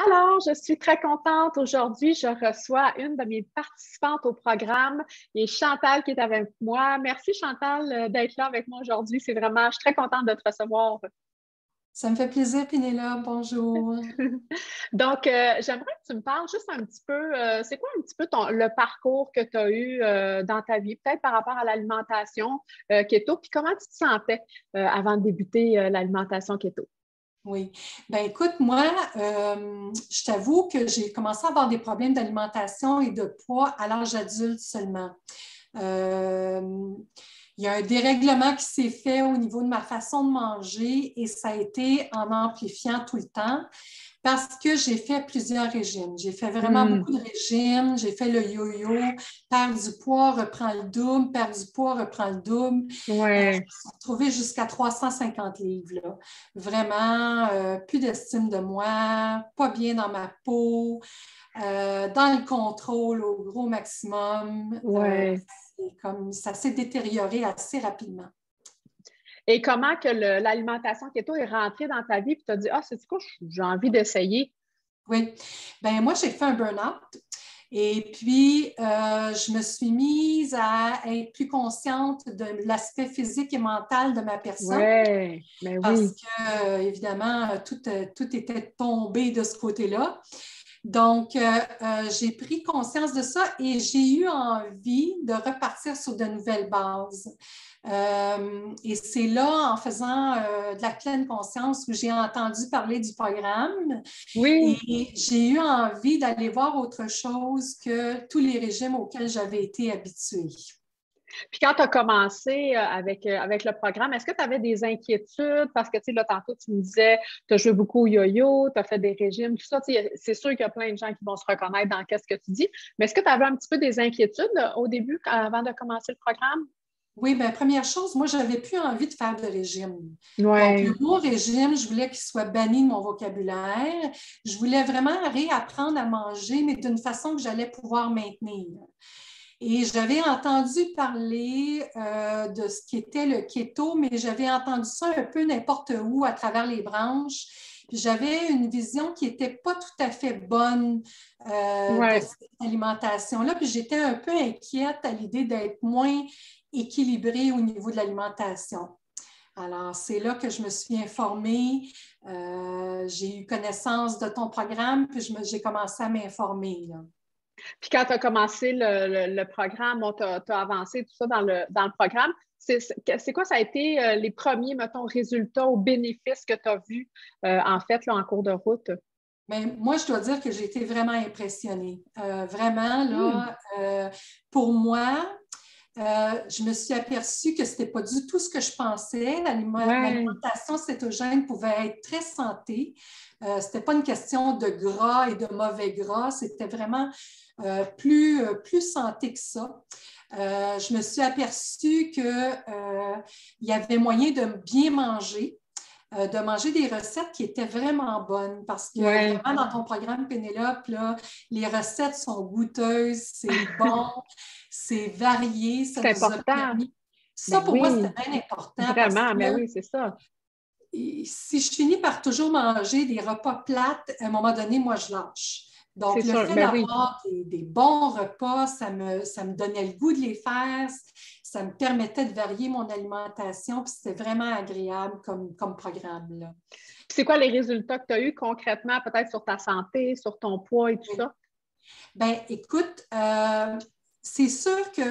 Alors, je suis très contente. Aujourd'hui, je reçois une de mes participantes au programme et Chantal qui est avec moi. Merci Chantal d'être là avec moi aujourd'hui. Je suis très contente de te recevoir. Ça me fait plaisir, Pénélope. Bonjour. Donc, j'aimerais que tu me parles juste un petit peu, c'est quoi un petit peu le parcours que tu as eu dans ta vie, peut-être par rapport à l'alimentation keto, puis comment tu te sentais avant de débuter l'alimentation keto? Oui. Ben écoute, moi, je t'avoue que j'ai commencé à avoir des problèmes d'alimentation et de poids à l'âge adulte seulement. Euh, il y a un dérèglement qui s'est fait au niveau de ma façon de manger et ça a été en amplifiant tout le temps parce que j'ai fait plusieurs régimes. J'ai fait vraiment beaucoup de régimes. J'ai fait le yo-yo, perdre du poids, reprend le double, perdre du poids, reprend le double. Je me Ouais. suis retrouvée jusqu'à 350 livres. Là. Vraiment, plus d'estime de moi, pas bien dans ma peau, dans le contrôle au gros maximum. Ouais. Comme ça s'est détérioré assez rapidement. Et comment que l'alimentation keto est rentrée dans ta vie et tu as dit, ah, c'est quoi, j'ai envie d'essayer. Oui. Ben moi, j'ai fait un burn-out. Et puis, je me suis mise à être plus consciente de l'aspect physique et mental de ma personne Ouais, ben parce oui. que, évidemment, tout était tombé de ce côté-là. Donc, j'ai pris conscience de ça et j'ai eu envie de repartir sur de nouvelles bases. Et c'est là, en faisant de la pleine conscience, où j'ai entendu parler du programme Oui. et j'ai eu envie d'aller voir autre chose que tous les régimes auxquels j'avais été habituée. Puis quand tu as commencé avec le programme, est-ce que tu avais des inquiétudes? Parce que, tu sais, là, tantôt, tu me disais, tu as joué beaucoup au yo-yo, tu as fait des régimes, tout ça. C'est sûr qu'il y a plein de gens qui vont se reconnaître dans ce que tu dis. Mais est-ce que tu avais un petit peu des inquiétudes au début, avant de commencer le programme? Oui, bien, première chose, moi, je n'avais plus envie de faire de régime. Donc, le Oui. mot régime, je voulais qu'il soit banni de mon vocabulaire. Je voulais vraiment réapprendre à manger, mais d'une façon que j'allais pouvoir maintenir. Et j'avais entendu parler de ce qui était le keto, mais j'avais entendu ça un peu n'importe où à travers les branches. J'avais une vision qui n'était pas tout à fait bonne de Ouais. cette alimentation-là. Puis j'étais un peu inquiète à l'idée d'être moins équilibrée au niveau de l'alimentation. Alors, c'est là que je me suis informée. J'ai eu connaissance de ton programme, puis j'ai commencé à m'informer. Là. Puis quand tu as commencé le programme, tu as avancé tout ça dans le programme. C'est quoi, ça a été les premiers, mettons, résultats ou bénéfices que tu as vus, en fait, là, en cours de route? Mais moi, je dois dire que j'ai été vraiment impressionnée. Vraiment, Hmm. là, pour moi, je me suis aperçue que ce n'était pas du tout ce que je pensais. Ouais, L'alimentation cétogène pouvait être très santé. Ce n'était pas une question de gras et de mauvais gras, c'était vraiment plus santé que ça. Je me suis aperçue qu'il y avait moyen de bien manger, de manger des recettes qui étaient vraiment bonnes parce que ouais. vraiment dans ton programme Pénélope, là, les recettes sont goûteuses, c'est bon, c'est varié, ça C'est nous a important. permis. Ça, Ben pour moi, oui, c'était bien important parce vraiment, ben que oui, c'est ça. si je finis par toujours manger des repas plates, à un moment donné, moi, je lâche. C'est Donc, le sûr, fait ben oui. d'avoir des bons repas, ça me donnait le goût de les faire, ça me permettait de varier mon alimentation, puis c'était vraiment agréable comme programme. Là. Puis c'est quoi les résultats que tu as eus concrètement, peut-être sur ta santé, sur ton poids et tout Oui. ça? Ben, écoute, c'est sûr que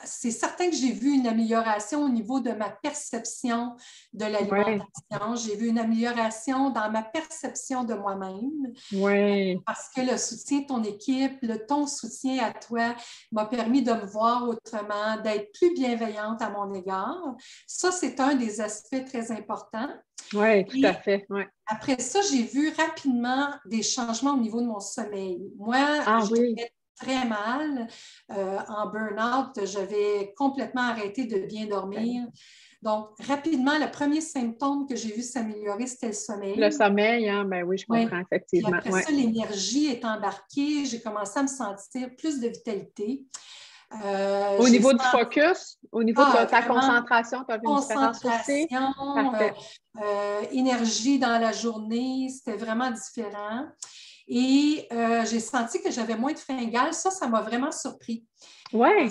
c'est certain que j'ai vu une amélioration au niveau de ma perception de Ouais, l'alimentation. J'ai vu une amélioration dans ma perception de moi-même ouais. parce que le soutien de ton équipe, ton soutien à toi m'a permis de me voir autrement, d'être plus bienveillante à mon égard. Ça, c'est un des aspects très importants. Oui, tout à Et fait. Ouais. après ça, j'ai vu rapidement des changements au niveau de mon sommeil. Moi, Ah je oui. dormais très mal. En burn-out, j'avais complètement arrêté de bien Ben, dormir. Donc, rapidement, le premier symptôme que j'ai vu s'améliorer, c'était le le sommeil. sommeil, hein? Ben oui, je Oui. comprends, Puis effectivement. après Ouais. ça, l'énergie est embarquée. J'ai commencé à me sentir plus de vitalité. Au J'ai niveau du senti focus, au niveau de ta vraiment concentration, tu as vu une différence aussi? concentration, Parfait. énergie dans la journée, c'était vraiment différent. Et j'ai senti que j'avais moins de fringales. Ça m'a vraiment surpris. Oui,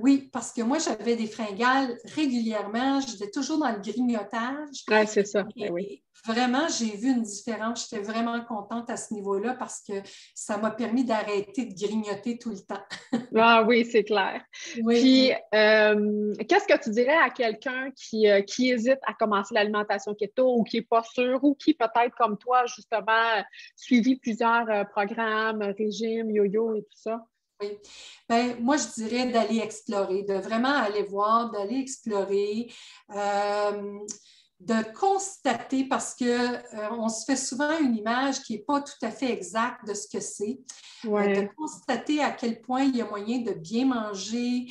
Oui, parce que moi, j'avais des fringales régulièrement. J'étais toujours dans le grignotage. ouais, c'est ça. Ben oui. Et vraiment, j'ai vu une différence. J'étais vraiment contente à ce niveau-là parce que ça m'a permis d'arrêter de grignoter tout le temps. Ah oui, c'est clair. Oui, Puis, oui. qu'est-ce que tu dirais à quelqu'un qui hésite à commencer l'alimentation keto ou qui n'est pas sûr ou qui peut-être comme toi, justement, suivi plusieurs programmes, régimes, yo-yo et tout ça? Oui. Ben, moi, je dirais d'aller explorer, de vraiment aller voir, d'aller explorer, euh, de constater parce que on se fait souvent une image qui n'est pas tout à fait exacte de ce que c'est, de Ouais, constater à quel point il y a moyen de bien manger,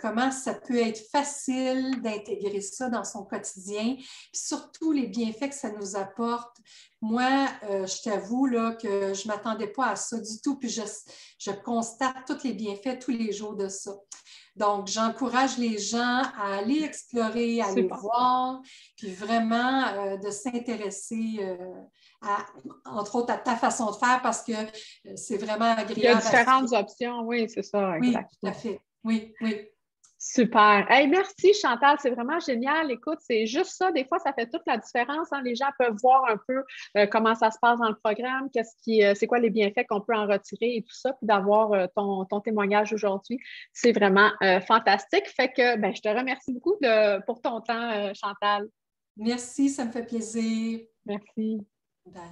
comment ça peut être facile d'intégrer ça dans son quotidien, puis surtout les bienfaits que ça nous apporte. Moi, je t'avoue là, que je ne m'attendais pas à ça du tout, puis je constate tous les bienfaits tous les jours de ça. Donc, j'encourage les gens à aller explorer, à aller super. voir, puis vraiment de s'intéresser entre autres, à ta façon de faire parce que c'est vraiment Il y a agréable à suivre. différentes options, oui, c'est ça, Oui, tout à exactement. fait. Oui, oui. Super. Hey, merci Chantal, c'est vraiment génial. Écoute, c'est juste ça, des fois, ça fait toute la différence, hein. Les gens peuvent voir un peu comment ça se passe dans le programme, c'est quoi les bienfaits qu'on peut en retirer et tout ça, puis d'avoir ton témoignage aujourd'hui. C'est vraiment fantastique. Fait que ben, je te remercie beaucoup pour ton temps, Chantal. Merci, ça me fait plaisir. Merci. Bye.